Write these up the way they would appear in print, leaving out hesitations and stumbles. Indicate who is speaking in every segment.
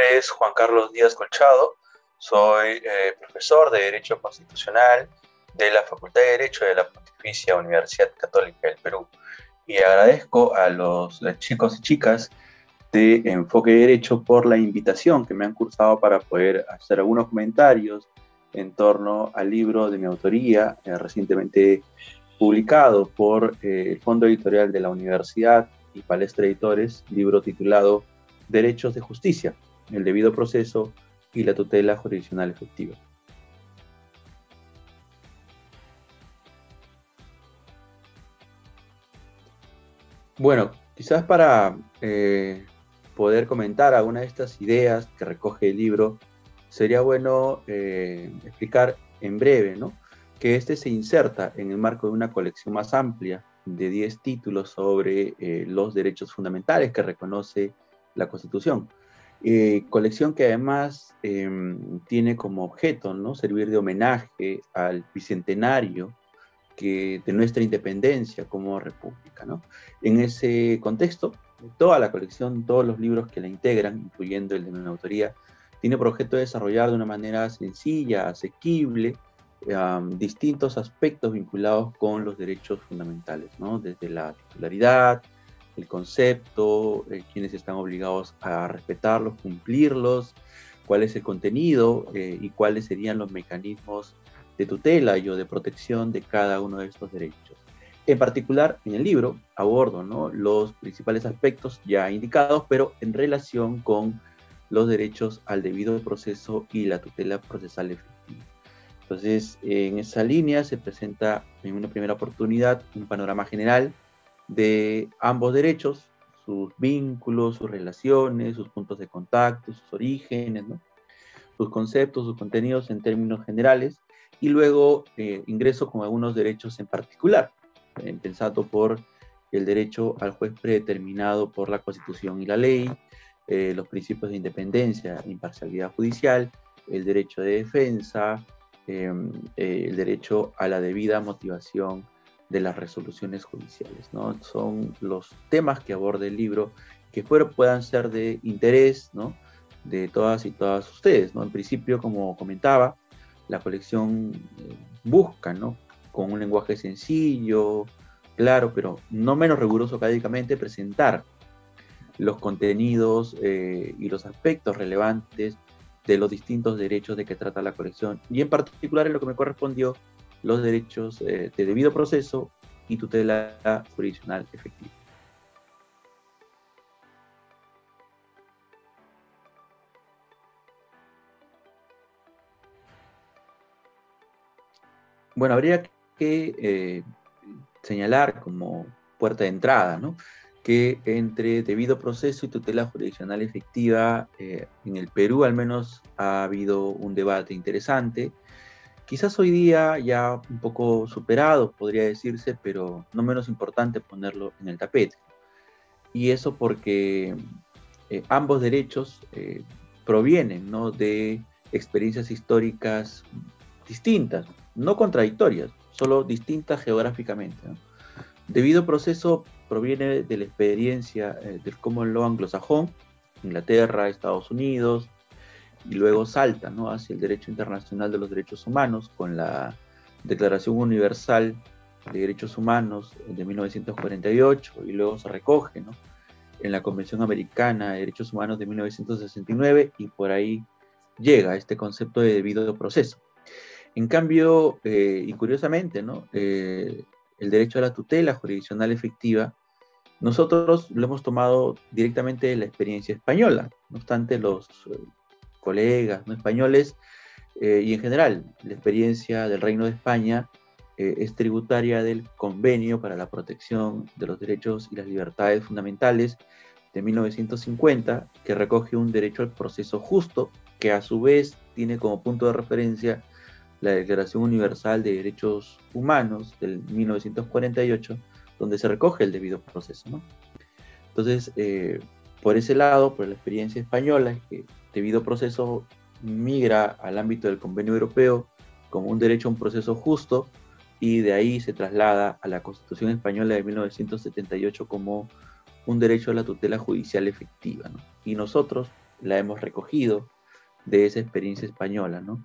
Speaker 1: nombre es Juan Carlos Díaz Colchado, soy profesor de Derecho Constitucional de la Facultad de Derecho de la Pontificia Universidad Católica del Perú y agradezco a los chicos y chicas de Enfoque Derecho por la invitación que me han cursado para poder hacer algunos comentarios en torno al libro de mi autoría, recientemente publicado por el Fondo Editorial de la Universidad y Palestra Editores, libro titulado Derechos de Justicia, el debido proceso y la tutela jurisdiccional efectiva. Bueno, quizás para poder comentar alguna de estas ideas que recoge el libro, sería bueno explicar en breve, ¿no?, que este se inserta en el marco de una colección más amplia de 10 títulos sobre los derechos fundamentales que reconoce la Constitución. Colección que además tiene como objeto, ¿no?, servir de homenaje al bicentenario de nuestra independencia como república, ¿no? En ese contexto, toda la colección, todos los libros que la integran, incluyendo el de mi autoría, tiene por objeto desarrollar de una manera sencilla, asequible, distintos aspectos vinculados con los derechos fundamentales, ¿no? Desde la titularidad, el concepto, quiénes están obligados a respetarlos, cumplirlos, cuál es el contenido y cuáles serían los mecanismos de tutela y o de protección de cada uno de estos derechos. En particular, en el libro abordo, ¿no?, los principales aspectos ya indicados, pero en relación con los derechos al debido proceso y la tutela procesal efectiva. Entonces, en esa línea se presenta en una primera oportunidad un panorama general de ambos derechos, sus vínculos, sus relaciones, sus puntos de contacto, sus orígenes, ¿no?, sus conceptos, sus contenidos en términos generales, y luego ingreso con algunos derechos en particular, empezando por el derecho al juez predeterminado por la Constitución y la ley, los principios de independencia e imparcialidad judicial, el derecho de defensa, el derecho a la debida motivación de las resoluciones judiciales, ¿no? Son los temas que aborda el libro que puedan ser de interés, ¿no?, de todas y todas ustedes, ¿no? En principio, como comentaba, la colección busca, ¿no?, con un lenguaje sencillo, claro, pero no menos riguroso académicamente, presentar los contenidos y los aspectos relevantes de los distintos derechos de que trata la colección, y en particular en lo que me correspondió, los derechos de debido proceso y tutela jurisdiccional efectiva. Bueno, habría que señalar como puerta de entrada, ¿no?, que entre debido proceso y tutela jurisdiccional efectiva, en el Perú al menos ha habido un debate interesante, quizás hoy día ya un poco superado, podría decirse, pero no menos importante ponerlo en el tapete. Y eso porque ambos derechos provienen, ¿no?, de experiencias históricas distintas, no contradictorias, solo distintas geográficamente, ¿no? Debido proceso proviene de la experiencia del common law anglosajón, Inglaterra, Estados Unidos, y luego salta, ¿no?, hacia el derecho internacional de los derechos humanos con la Declaración Universal de Derechos Humanos de 1948, y luego se recoge, ¿no?, en la Convención Americana de Derechos Humanos de 1969, y por ahí llega este concepto de debido proceso. En cambio, y curiosamente, ¿no?, el derecho a la tutela jurisdiccional efectiva, nosotros lo hemos tomado directamente de la experiencia española. No obstante, los colegas no españoles y en general la experiencia del Reino de España es tributaria del Convenio para la Protección de los Derechos y las Libertades Fundamentales de 1950, que recoge un derecho al proceso justo, que a su vez tiene como punto de referencia la Declaración Universal de Derechos Humanos del 1948, donde se recoge el debido proceso, ¿no? Entonces, por ese lado, por la experiencia española, es que debido proceso migra al ámbito del Convenio Europeo como un derecho a un proceso justo, y de ahí se traslada a la Constitución Española de 1978 como un derecho a la tutela judicial efectiva, ¿no? Y nosotros, la hemos recogido de esa experiencia española, ¿no?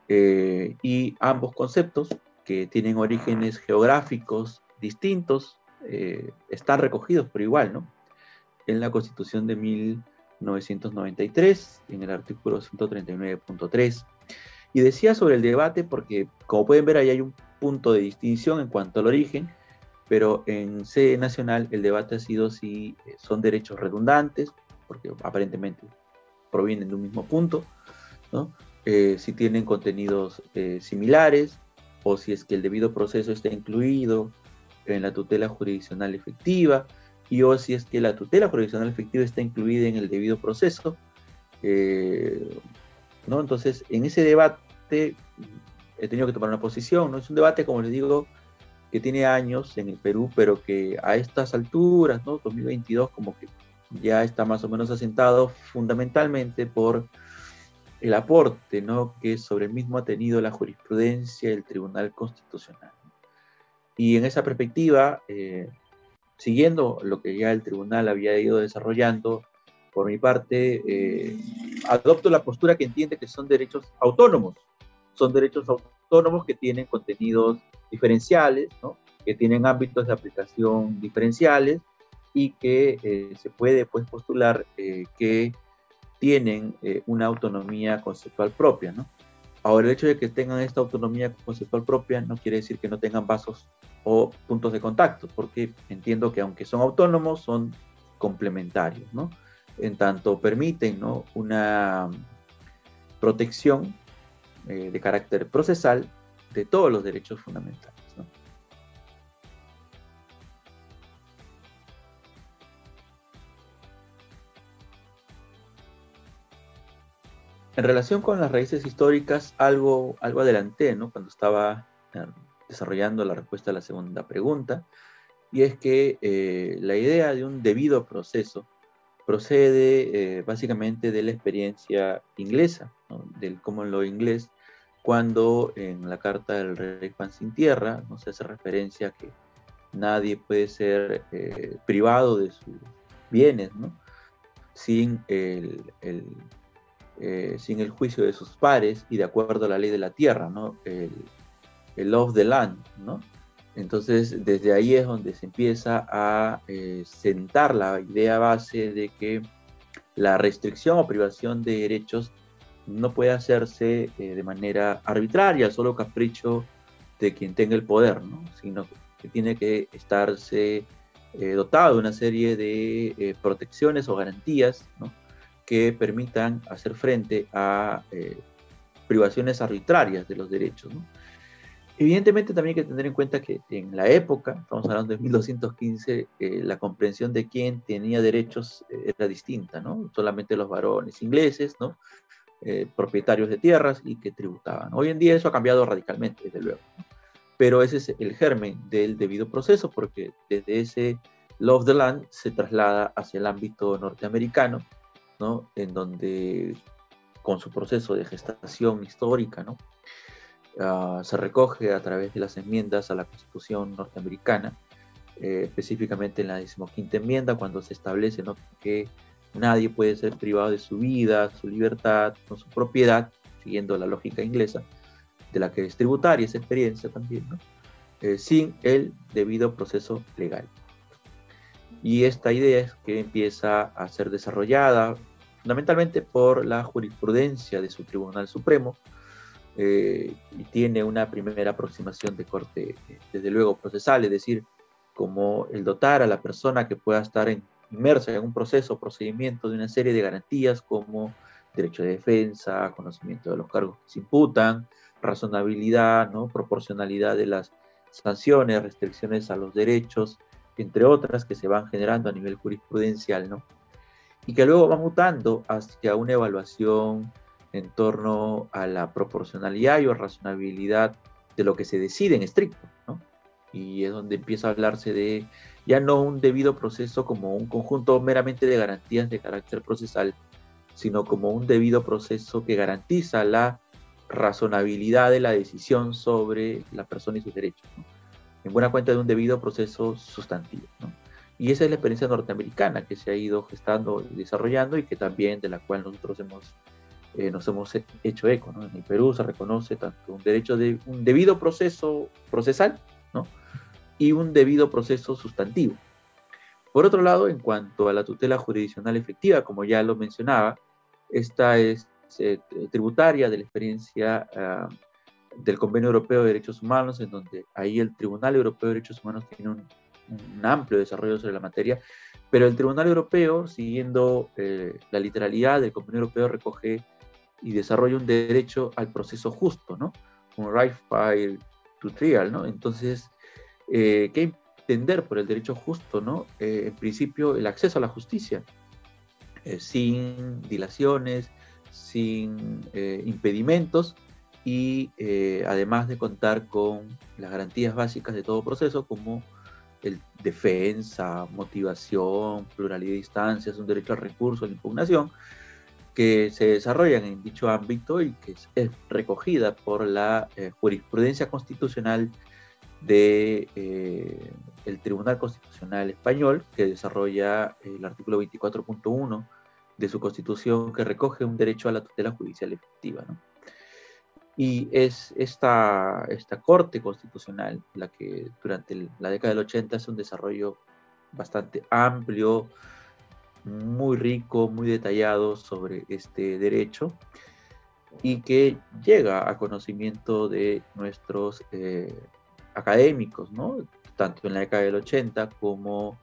Speaker 1: Y ambos conceptos, que tienen orígenes geográficos distintos, están recogidos por igual, ¿no? En la Constitución de 1993, en el artículo 139.3. Y decía sobre el debate porque, como pueden ver, ahí hay un punto de distinción en cuanto al origen, pero en sede nacional el debate ha sido si son derechos redundantes, porque aparentemente provienen de un mismo punto, ¿no? Si tienen contenidos similares, o si es que el debido proceso está incluido en la tutela jurisdiccional efectiva, y o si es que la tutela jurisdiccional efectiva está incluida en el debido proceso, ¿no? Entonces, en ese debate he tenido que tomar una posición, ¿no? Es un debate, como les digo, que tiene años en el Perú, pero que a estas alturas, ¿no? 2022, como que ya está más o menos asentado fundamentalmente por el aporte, ¿no?, que sobre el mismo ha tenido la jurisprudencia del Tribunal Constitucional. Y en esa perspectiva, siguiendo lo que ya el tribunal había ido desarrollando, por mi parte, adopto la postura que entiende que son derechos autónomos que tienen contenidos diferenciales, ¿no?, que tienen ámbitos de aplicación diferenciales y que se puede, pues, postular que tienen una autonomía conceptual propia, ¿no? Ahora, el hecho de que tengan esta autonomía conceptual propia no quiere decir que no tengan vasos o puntos de contacto, porque entiendo que aunque son autónomos, son complementarios, ¿no? En tanto permiten, ¿no?, una protección de carácter procesal de todos los derechos fundamentales, ¿no? En relación con las raíces históricas, algo adelanté, ¿no?, cuando estaba desarrollando la respuesta a la segunda pregunta, y es que la idea de un debido proceso procede básicamente de la experiencia inglesa, ¿no?, del common law inglés, cuando en la Carta del Rey Juan sin Tierra, ¿no?, se hace referencia a que nadie puede ser privado de sus bienes, ¿no?, sin sin el juicio de sus pares y de acuerdo a la ley de la tierra, ¿no?, el law of the land, ¿no? Entonces, desde ahí es donde se empieza a sentar la idea base de que la restricción o privación de derechos no puede hacerse de manera arbitraria, solo capricho de quien tenga el poder, ¿no?, sino que tiene que estarse dotado de una serie de protecciones o garantías, ¿no?, que permitan hacer frente a privaciones arbitrarias de los derechos, ¿no? Evidentemente también hay que tener en cuenta que en la época, estamos hablando de 1215, la comprensión de quién tenía derechos era distinta, ¿no? Solamente los varones ingleses, ¿no?, propietarios de tierras y que tributaban. Hoy en día eso ha cambiado radicalmente, desde luego, ¿no? Pero ese es el germen del debido proceso, porque desde ese law of the land se traslada hacia el ámbito norteamericano, ¿no?, en donde con su proceso de gestación histórica, ¿no?, se recoge a través de las enmiendas a la Constitución norteamericana, específicamente en la 15ª enmienda, cuando se establece, ¿no?, que nadie puede ser privado de su vida, su libertad, con su propiedad, siguiendo la lógica inglesa, de la que es tributaria esa experiencia también, ¿no?, sin el debido proceso legal. Y esta idea es que empieza a ser desarrollada fundamentalmente por la jurisprudencia de su Tribunal Supremo, y tiene una primera aproximación de corte, desde luego, procesal, es decir, como el dotar a la persona que pueda estar inmersa en un proceso o procedimiento de una serie de garantías como derecho de defensa, conocimiento de los cargos que se imputan, razonabilidad, ¿no?, proporcionalidad de las sanciones, restricciones a los derechos, entre otras que se van generando a nivel jurisprudencial, ¿no?, y que luego va mutando hacia una evaluación en torno a la proporcionalidad y o razonabilidad de lo que se decide en estricto, ¿no? Y es donde empieza a hablarse de ya no un debido proceso como un conjunto meramente de garantías de carácter procesal, sino como un debido proceso que garantiza la razonabilidad de la decisión sobre la persona y sus derechos, ¿no?, en buena cuenta de un debido proceso sustantivo, ¿no? Y esa es la experiencia norteamericana que se ha ido gestando y desarrollando y que también de la cual nosotros nos hemos hecho eco, ¿no? En el Perú se reconoce tanto un derecho de un debido proceso procesal, ¿no? Y un debido proceso sustantivo. Por otro lado, en cuanto a la tutela jurisdiccional efectiva, como ya lo mencionaba, esta es tributaria de la experiencia del Convenio Europeo de Derechos Humanos, en donde ahí el Tribunal Europeo de Derechos Humanos tiene un amplio desarrollo sobre la materia, pero el Tribunal Europeo, siguiendo la literalidad del Convenio Europeo, recoge y desarrolla un derecho al proceso justo, ¿no? Un right fair to trial, ¿no? Entonces, ¿qué entender por el derecho justo, ¿no? En principio, el acceso a la justicia, sin dilaciones, sin impedimentos, y además de contar con las garantías básicas de todo proceso, como el defensa, motivación, pluralidad de instancias, un derecho al recurso, a la impugnación, que se desarrollan en dicho ámbito y que es recogida por la jurisprudencia constitucional de el Tribunal Constitucional Español, que desarrolla el artículo 24.1 de su Constitución, que recoge un derecho a la tutela judicial efectiva, ¿no? Y es esta Corte Constitucional la que durante la década del 80 hace un desarrollo bastante amplio, muy rico, muy detallado sobre este derecho, y que llega a conocimiento de nuestros académicos, ¿no? Tanto en la década del 80 como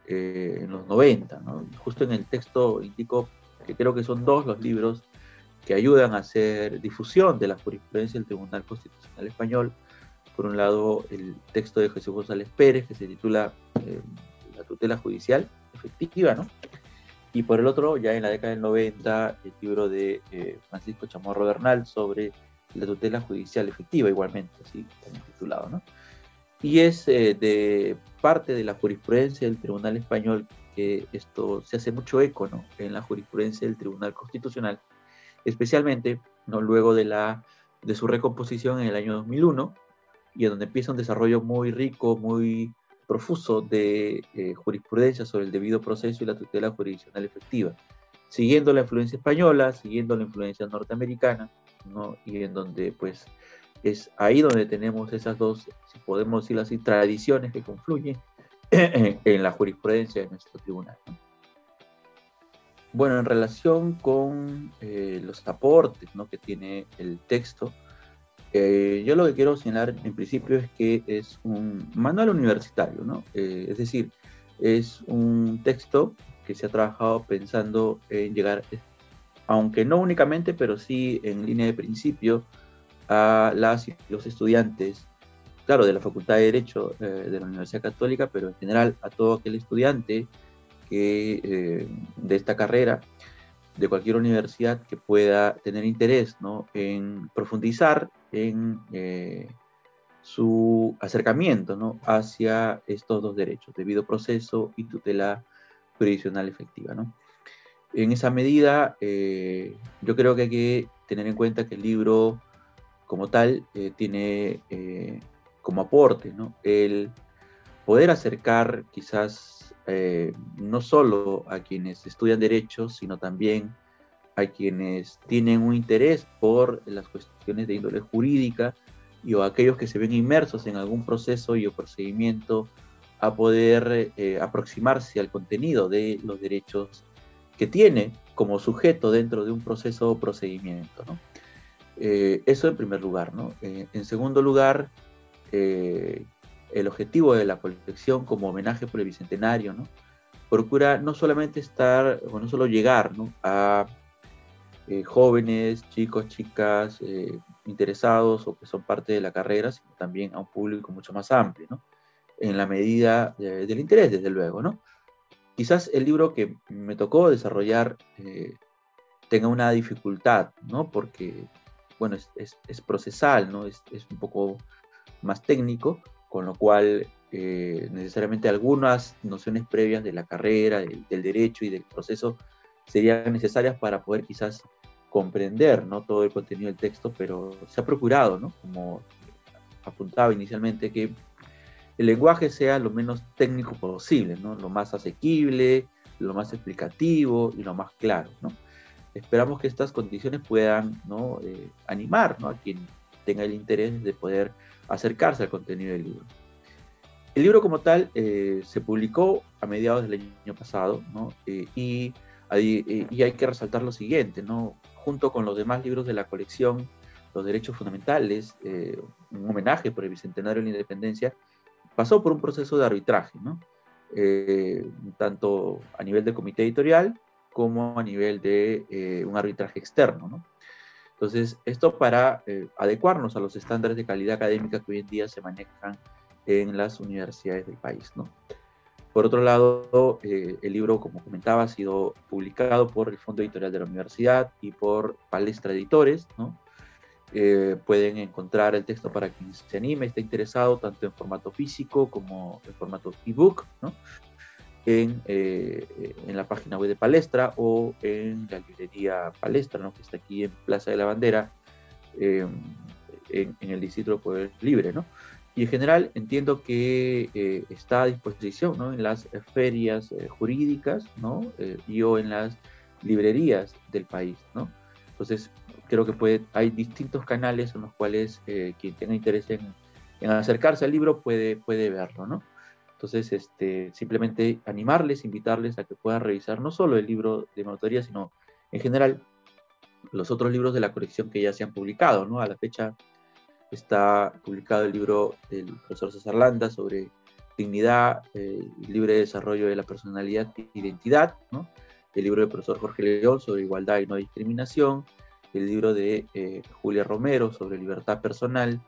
Speaker 1: en los 90, ¿no? Justo en el texto indico que creo que son dos los libros que ayudan a hacer difusión de la jurisprudencia del Tribunal Constitucional Español. Por un lado, el texto de Jesús González Pérez, que se titula La tutela judicial efectiva, ¿no? Y por el otro, ya en la década del 90, el libro de Francisco Chamorro Bernal sobre la tutela judicial efectiva, igualmente, así titulado, ¿no? Y es de parte de la jurisprudencia del Tribunal Español que esto se hace mucho eco, ¿no? En la jurisprudencia del Tribunal Constitucional, especialmente, ¿no? Luego de su recomposición en el año 2001, y en donde empieza un desarrollo muy rico, muy profuso de jurisprudencia sobre el debido proceso y la tutela jurisdiccional efectiva, siguiendo la influencia española, siguiendo la influencia norteamericana, ¿no? Y en donde, pues, es ahí donde tenemos esas dos, si podemos decirlo así, tradiciones que confluyen en la jurisprudencia de nuestro tribunal, ¿no? Bueno, en relación con los aportes, ¿no?, que tiene el texto, yo lo que quiero señalar en principio es que es un manual universitario, ¿no? Es decir, es un texto que se ha trabajado pensando en llegar, aunque no únicamente, pero sí en línea de principio, a las y los estudiantes, claro, de la Facultad de Derecho de la Universidad Católica, pero en general a todo aquel estudiante que, de esta carrera, de cualquier universidad, que pueda tener interés, ¿no?, en profundizar en su acercamiento, ¿no?, hacia estos dos derechos, debido proceso y tutela jurisdiccional efectiva, ¿no? En esa medida, yo creo que hay que tener en cuenta que el libro como tal tiene como aporte, ¿no?, el poder acercar quizás no solo a quienes estudian derecho, sino también a quienes tienen un interés por las cuestiones de índole jurídica, y o aquellos que se ven inmersos en algún proceso y o procedimiento, a poder aproximarse al contenido de los derechos que tiene como sujeto dentro de un proceso o procedimiento, ¿no? Eso en primer lugar, ¿no? En segundo lugar, el objetivo de la colección como homenaje por el Bicentenario, ¿no?, procura no solamente estar, o no solo llegar, ¿no?, a jóvenes, chicos, chicas interesados o que son parte de la carrera, sino también a un público mucho más amplio, ¿no?, en la medida del interés, desde luego, ¿no? Quizás el libro que me tocó desarrollar tenga una dificultad, ¿no?, porque, bueno, es procesal, ¿no?, es un poco más técnico, con lo cual necesariamente algunas nociones previas de la carrera, del derecho y del proceso serían necesarias para poder quizás comprender, ¿no?, todo el contenido del texto, pero se ha procurado, ¿no?, como apuntaba inicialmente, que el lenguaje sea lo menos técnico posible, ¿no? Lo más asequible, lo más explicativo y lo más claro, ¿no? Esperamos que estas condiciones puedan, ¿no? Animar, ¿no? A quien tenga el interés de poder acercarse al contenido del libro. El libro como tal se publicó a mediados del año pasado, ¿no? Y hay que resaltar lo siguiente, ¿no? Junto con los demás libros de la colección, Los Derechos Fundamentales, un homenaje por el Bicentenario de la Independencia, pasó por un proceso de arbitraje, ¿no? Tanto a nivel de comité editorial como a nivel de un arbitraje externo, ¿no? Entonces, esto para adecuarnos a los estándares de calidad académica que hoy en día se manejan en las universidades del país, ¿no? Por otro lado, el libro, como comentaba, ha sido publicado por el Fondo Editorial de la Universidad y por Palestra Editores, ¿no? Pueden encontrar el texto para quien se anime, está interesado, tanto en formato físico como en formato ebook, ¿no? En la página web de Palestra o en la librería Palestra, ¿no? Que está aquí en Plaza de la Bandera, en el Distrito de Poder Libre, ¿no? Y en general entiendo que está a disposición, ¿no? En las ferias jurídicas, ¿no? Y o en las librerías del país, ¿no? Entonces, creo que hay distintos canales en los cuales quien tenga interés en acercarse al libro puede verlo, ¿no? Entonces, simplemente animarles, invitarles a que puedan revisar no solo el libro de mi autoría, sino en general los otros libros de la colección que ya se han publicado, ¿no? A la fecha está publicado el libro del profesor César Landa sobre dignidad, libre desarrollo de la personalidad e identidad, ¿no? El libro del profesor Jorge León sobre igualdad y no discriminación, el libro de Julia Romero sobre libertad personal,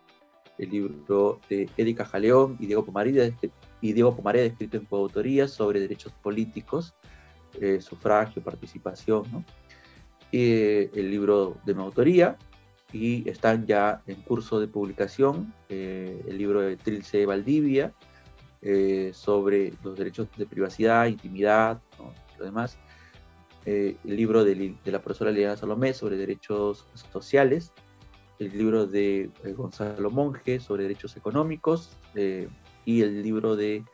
Speaker 1: el libro de Erika Jaleón y Diego Pomareda, escrito en coautoría sobre derechos políticos, sufragio, participación, ¿no? El libro de mi autoría, y están ya en curso de publicación el libro de Trilce Valdivia sobre los derechos de privacidad, intimidad, ¿no? Lo demás. El libro de la profesora Liliana Salomé sobre derechos sociales, el libro de Gonzalo Monge sobre derechos económicos y el libro de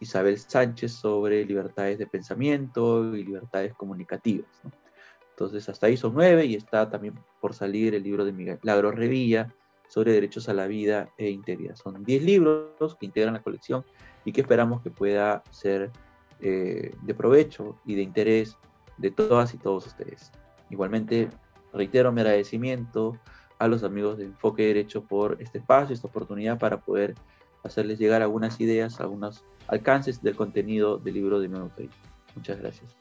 Speaker 1: Isabel Sánchez sobre libertades de pensamiento y libertades comunicativas, ¿no? Entonces, hasta ahí son 9 y está también por salir el libro de Miguel Lagro Revilla sobre derechos a la vida e integridad. Son 10 libros que integran la colección y que esperamos que pueda ser de provecho y de interés de todas y todos ustedes. Igualmente, reitero mi agradecimiento a los amigos de Enfoque Derecho por este espacio, esta oportunidad para poder hacerles llegar algunas ideas, algunos alcances del contenido del libro de mi autoría. Muchas gracias.